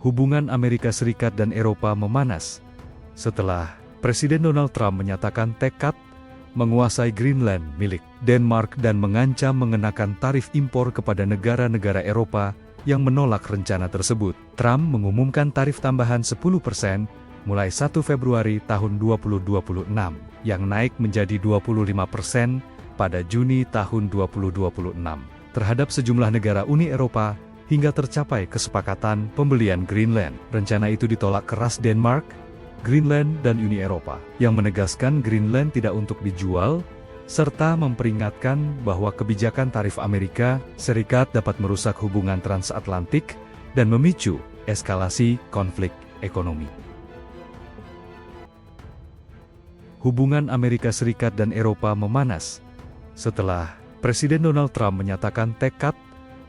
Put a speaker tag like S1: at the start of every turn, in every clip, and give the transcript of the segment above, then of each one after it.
S1: Hubungan Amerika Serikat dan Eropa memanas setelah Presiden Donald Trump menyatakan tekad menguasai Greenland milik Denmark dan mengancam mengenakan tarif impor kepada negara-negara Eropa yang menolak rencana tersebut. Trump mengumumkan tarif tambahan 10% mulai 1 Februari tahun 2026, yang naik menjadi 25% pada Juni tahun 2026, terhadap sejumlah negara Uni Eropa hingga tercapai kesepakatan pembelian Greenland. Rencana itu ditolak keras Denmark, Greenland, dan Uni Eropa, yang menegaskan Greenland tidak untuk dijual, serta memperingatkan bahwa kebijakan tarif Amerika Serikat dapat merusak hubungan transatlantik dan memicu eskalasi konflik ekonomi. Hubungan Amerika Serikat dan Eropa memanas setelah Presiden Donald Trump menyatakan tekad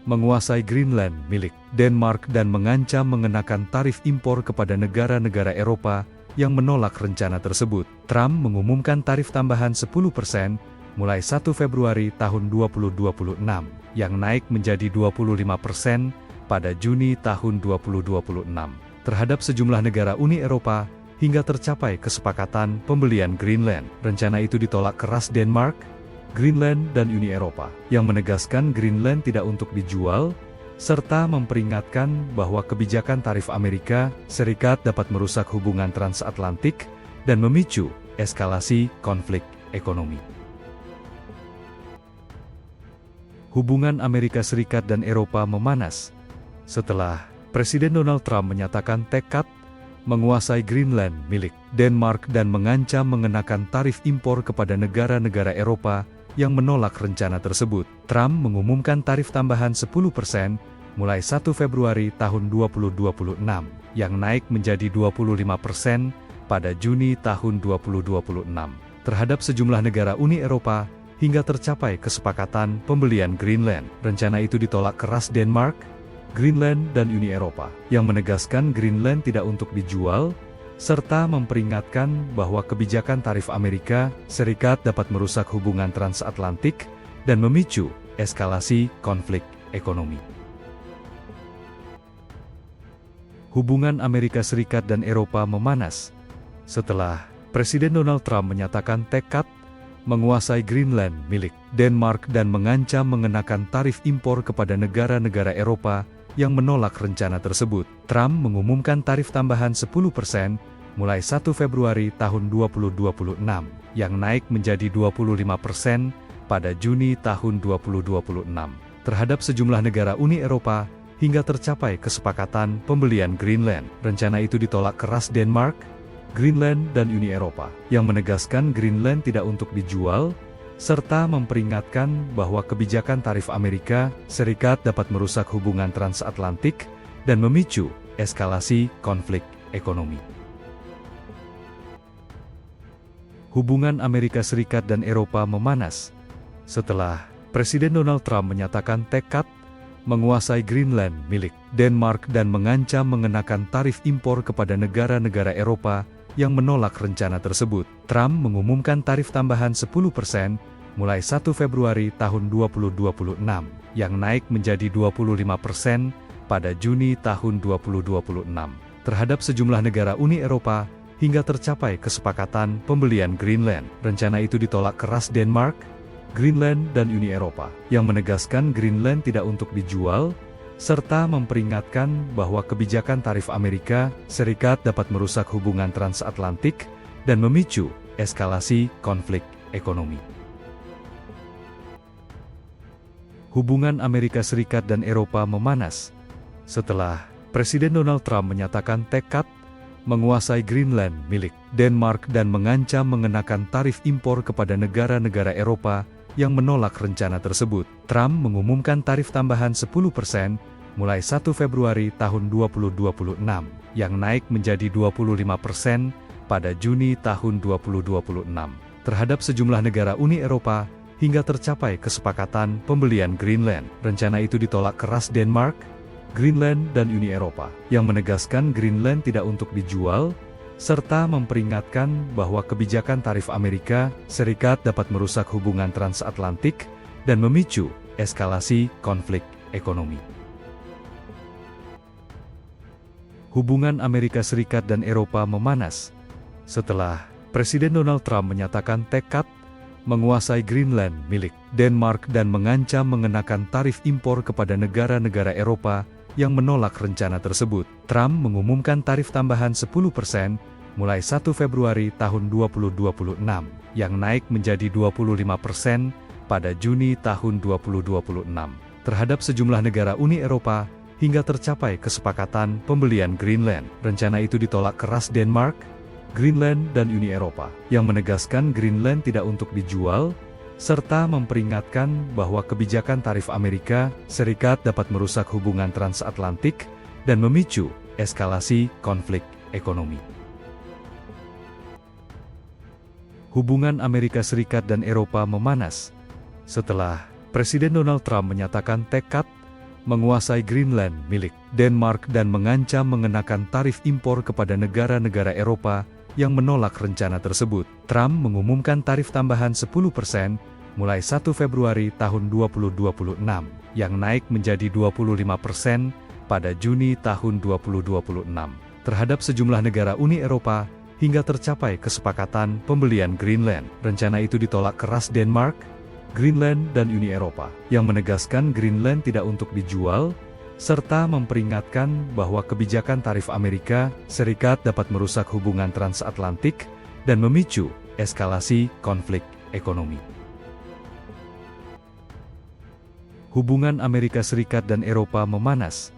S1: menguasai Greenland milik Denmark dan mengancam mengenakan tarif impor kepada negara-negara Eropa yang menolak rencana tersebut. Trump mengumumkan tarif tambahan 10% mulai 1 Februari tahun 2026, yang naik menjadi 25% pada Juni tahun 2026, terhadap sejumlah negara Uni Eropa hingga tercapai kesepakatan pembelian Greenland. Rencana itu ditolak keras Denmark, Greenland, dan Uni Eropa, yang menegaskan Greenland tidak untuk dijual, serta memperingatkan bahwa kebijakan tarif Amerika Serikat dapat merusak hubungan transatlantik dan memicu eskalasi konflik ekonomi. Hubungan Amerika Serikat dan Eropa memanas setelah Presiden Donald Trump menyatakan tekad menguasai Greenland milik Denmark dan mengancam mengenakan tarif impor kepada negara-negara Eropa yang menolak rencana tersebut. Trump mengumumkan tarif tambahan 10% mulai 1 Februari tahun 2026, yang naik menjadi 25% pada Juni tahun 2026, terhadap sejumlah negara Uni Eropa hingga tercapai kesepakatan pembelian Greenland. Rencana itu ditolak keras Denmark, Greenland, dan Uni Eropa, yang menegaskan Greenland tidak untuk dijual, serta memperingatkan bahwa kebijakan tarif Amerika Serikat dapat merusak hubungan transatlantik dan memicu eskalasi konflik ekonomi. Hubungan Amerika Serikat dan Eropa memanas setelah Presiden Donald Trump menyatakan tekad menguasai Greenland milik Denmark dan mengancam mengenakan tarif impor kepada negara-negara Eropa yang menolak rencana tersebut. Trump mengumumkan tarif tambahan 10% mulai 1 Februari tahun 2026, yang naik menjadi 25% pada Juni tahun 2026, terhadap sejumlah negara Uni Eropa hingga tercapai kesepakatan pembelian Greenland. Rencana itu ditolak keras Denmark, Greenland, dan Uni Eropa, yang menegaskan Greenland tidak untuk dijual, serta memperingatkan bahwa kebijakan tarif Amerika Serikat dapat merusak hubungan transatlantik dan memicu eskalasi konflik ekonomi. Hubungan Amerika Serikat dan Eropa memanas setelah Presiden Donald Trump menyatakan tekad menguasai Greenland milik Denmark dan mengancam mengenakan tarif impor kepada negara-negara Eropa yang menolak rencana tersebut. Trump mengumumkan tarif tambahan 10% mulai 1 Februari tahun 2026, yang naik menjadi 25% pada Juni tahun 2026, terhadap sejumlah negara Uni Eropa hingga tercapai kesepakatan pembelian Greenland. Rencana itu ditolak keras Denmark, Greenland, dan Uni Eropa, yang menegaskan Greenland tidak untuk dijual, serta memperingatkan bahwa kebijakan tarif Amerika Serikat dapat merusak hubungan transatlantik dan memicu eskalasi konflik ekonomi. Hubungan Amerika Serikat dan Eropa memanas setelah Presiden Donald Trump menyatakan tekad menguasai Greenland milik Denmark dan mengancam mengenakan tarif impor kepada negara-negara Eropa yang menolak rencana tersebut. Trump mengumumkan tarif tambahan 10% mulai 1 Februari tahun 2026, yang naik menjadi 25% pada Juni tahun 2026, terhadap sejumlah negara Uni Eropa hingga tercapai kesepakatan pembelian Greenland. Rencana itu ditolak keras Denmark, Greenland, dan Uni Eropa, yang menegaskan Greenland tidak untuk dijual, serta memperingatkan bahwa kebijakan tarif Amerika Serikat dapat merusak hubungan transatlantik dan memicu eskalasi konflik ekonomi. Hubungan Amerika Serikat dan Eropa memanas setelah Presiden Donald Trump menyatakan tekad menguasai Greenland milik Denmark dan mengancam mengenakan tarif impor kepada negara-negara Eropa yang menolak rencana tersebut. Trump mengumumkan tarif tambahan 10% mulai 1 Februari tahun 2026, yang naik menjadi 25% pada Juni tahun 2026, terhadap sejumlah negara Uni Eropa hingga tercapai kesepakatan pembelian Greenland. Rencana itu ditolak keras Denmark, Greenland, dan Uni Eropa, yang menegaskan Greenland tidak untuk dijual, serta memperingatkan bahwa kebijakan tarif Amerika Serikat dapat merusak hubungan transatlantik dan memicu eskalasi konflik ekonomi. Hubungan Amerika Serikat dan Eropa memanas setelah Presiden Donald Trump menyatakan tekad menguasai Greenland milik Denmark dan mengancam mengenakan tarif impor kepada negara-negara Eropa yang menolak rencana tersebut. Trump mengumumkan tarif tambahan 10% mulai 1 Februari tahun 2026, yang naik menjadi 25% pada Juni tahun 2026, terhadap sejumlah negara Uni Eropa hingga tercapai kesepakatan pembelian Greenland. Rencana itu ditolak keras Denmark, Greenland, dan Uni Eropa, yang menegaskan Greenland tidak untuk dijual, serta memperingatkan bahwa kebijakan tarif Amerika Serikat dapat merusak hubungan transatlantik dan memicu eskalasi konflik ekonomi. Hubungan Amerika Serikat dan Eropa memanas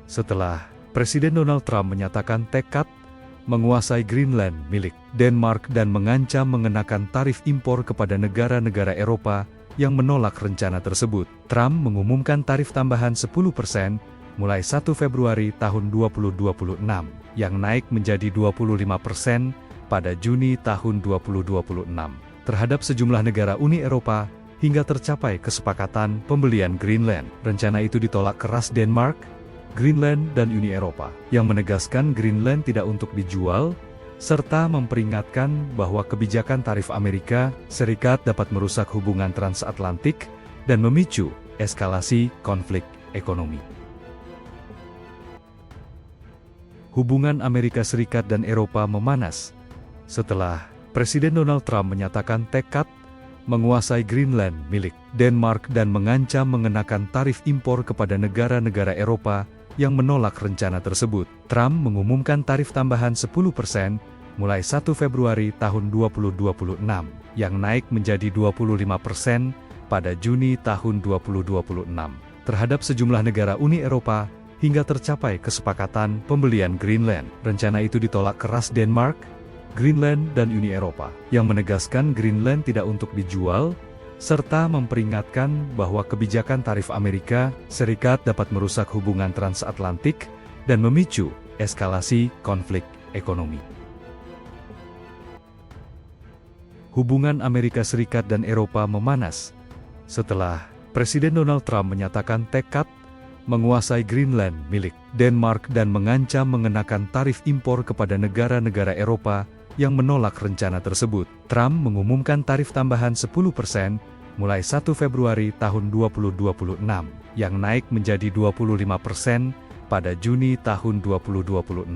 S1: setelah Presiden Donald Trump menyatakan tekad menguasai Greenland milik Denmark dan mengancam mengenakan tarif impor kepada negara-negara Eropa yang menolak rencana tersebut. Trump mengumumkan tarif tambahan 10% mulai 1 Februari tahun 2026, yang naik menjadi 25% pada Juni tahun 2026, terhadap sejumlah negara Uni Eropa hingga tercapai kesepakatan pembelian Greenland. Rencana itu ditolak keras Denmark, Greenland, dan Uni Eropa, yang menegaskan Greenland tidak untuk dijual, serta memperingatkan bahwa kebijakan tarif Amerika Serikat dapat merusak hubungan transatlantik dan memicu eskalasi konflik ekonomi. Hubungan Amerika Serikat dan Eropa memanas setelah Presiden Donald Trump menyatakan tekad menguasai Greenland milik Denmark dan mengancam mengenakan tarif impor kepada negara-negara Eropa yang menolak rencana tersebut. Trump mengumumkan tarif tambahan 10% mulai 1 Februari tahun 2026, yang naik menjadi 25% pada Juni tahun 2026, terhadap sejumlah negara Uni Eropa hingga tercapai kesepakatan pembelian Greenland. Rencana itu ditolak keras Denmark, Greenland, dan Uni Eropa, yang menegaskan Greenland tidak untuk dijual, serta memperingatkan bahwa kebijakan tarif Amerika Serikat dapat merusak hubungan transatlantik dan memicu eskalasi konflik ekonomi. Hubungan Amerika Serikat dan Eropa memanas setelah Presiden Donald Trump menyatakan tekad menguasai Greenland milik Denmark dan mengancam mengenakan tarif impor kepada negara-negara Eropa yang menolak rencana tersebut. Trump mengumumkan tarif tambahan 10% mulai 1 Februari tahun 2026, yang naik menjadi 25% pada Juni tahun 2026,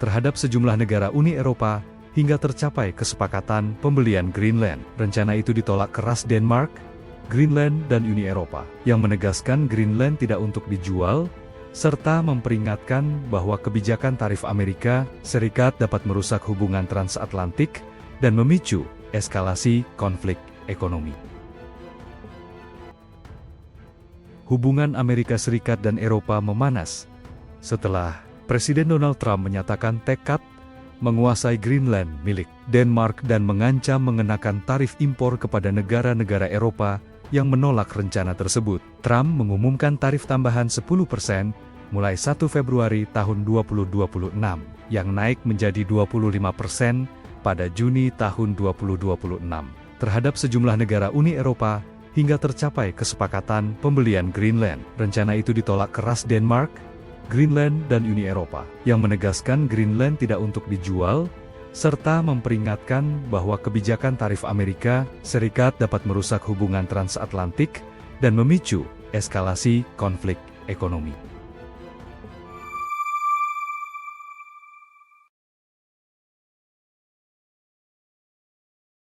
S1: terhadap sejumlah negara Uni Eropa hingga tercapai kesepakatan pembelian Greenland. Rencana itu ditolak keras Denmark, Greenland, dan Uni Eropa, yang menegaskan Greenland tidak untuk dijual, serta memperingatkan bahwa kebijakan tarif Amerika Serikat dapat merusak hubungan transatlantik dan memicu eskalasi konflik ekonomi. Hubungan Amerika Serikat dan Eropa memanas setelah Presiden Donald Trump menyatakan tekad menguasai Greenland milik Denmark dan mengancam mengenakan tarif impor kepada negara-negara Eropa yang menolak rencana tersebut. Trump mengumumkan tarif tambahan 10% mulai 1 Februari tahun 2026, yang naik menjadi 25% pada Juni tahun 2026, terhadap sejumlah negara Uni Eropa hingga tercapai kesepakatan pembelian Greenland. Rencana itu ditolak keras Denmark, Greenland, dan Uni Eropa, yang menegaskan Greenland tidak untuk dijual, serta memperingatkan bahwa kebijakan tarif Amerika Serikat dapat merusak hubungan transatlantik dan memicu eskalasi konflik ekonomi.